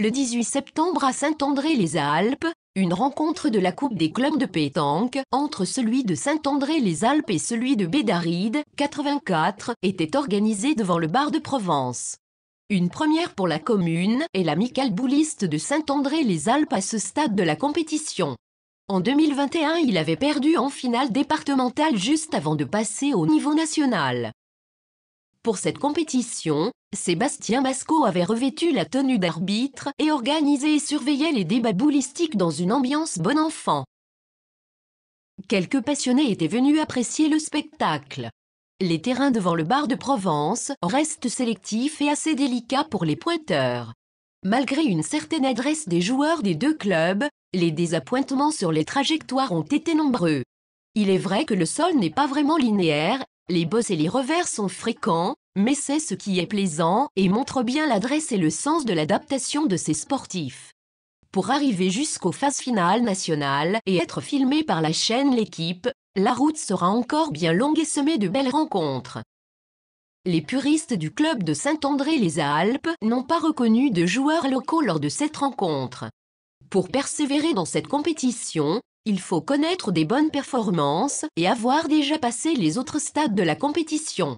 Le 18 septembre à Saint-André-les-Alpes, une rencontre de la Coupe des clubs de pétanque entre celui de Saint-André-les-Alpes et celui de Bédarrides, 84, était organisée devant le bar de Provence. Une première pour la commune et l'amicale bouliste de Saint-André-les-Alpes à ce stade de la compétition. En 2021, il avait perdu en finale départementale juste avant de passer au niveau national. Pour cette compétition, Sébastien Basco avait revêtu la tenue d'arbitre et organisé et surveillait les débats boulistiques dans une ambiance bon enfant. Quelques passionnés étaient venus apprécier le spectacle. Les terrains devant le bar de Provence restent sélectifs et assez délicats pour les pointeurs. Malgré une certaine adresse des joueurs des deux clubs, les désappointements sur les trajectoires ont été nombreux. Il est vrai que le sol n'est pas vraiment linéaire, les bosses et les revers sont fréquents, mais c'est ce qui est plaisant et montre bien l'adresse et le sens de l'adaptation de ces sportifs. Pour arriver jusqu'aux phases finales nationales et être filmé par la chaîne L'Équipe, la route sera encore bien longue et semée de belles rencontres. Les puristes du club de Saint-André-les-Alpes n'ont pas reconnu de joueurs locaux lors de cette rencontre. Pour persévérer dans cette compétition, il faut connaître des bonnes performances et avoir déjà passé les autres stades de la compétition.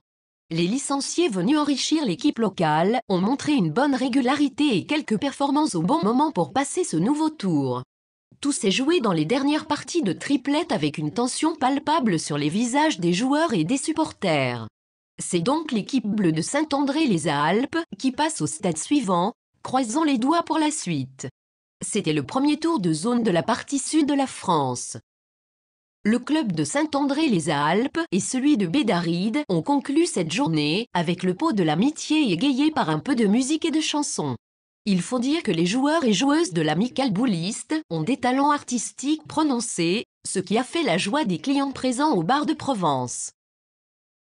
Les licenciés venus enrichir l'équipe locale ont montré une bonne régularité et quelques performances au bon moment pour passer ce nouveau tour. Tout s'est joué dans les dernières parties de triplette avec une tension palpable sur les visages des joueurs et des supporters. C'est donc l'équipe bleue de Saint-André-les-Alpes qui passe au stade suivant, croisant les doigts pour la suite. C'était le premier tour de zone de la partie sud de la France. Le club de Saint-André-les-Alpes et celui de Bédarrides ont conclu cette journée avec le pot de l'amitié égayé par un peu de musique et de chansons. Il faut dire que les joueurs et joueuses de l'amicale bouliste ont des talents artistiques prononcés, ce qui a fait la joie des clients présents au bar de Provence.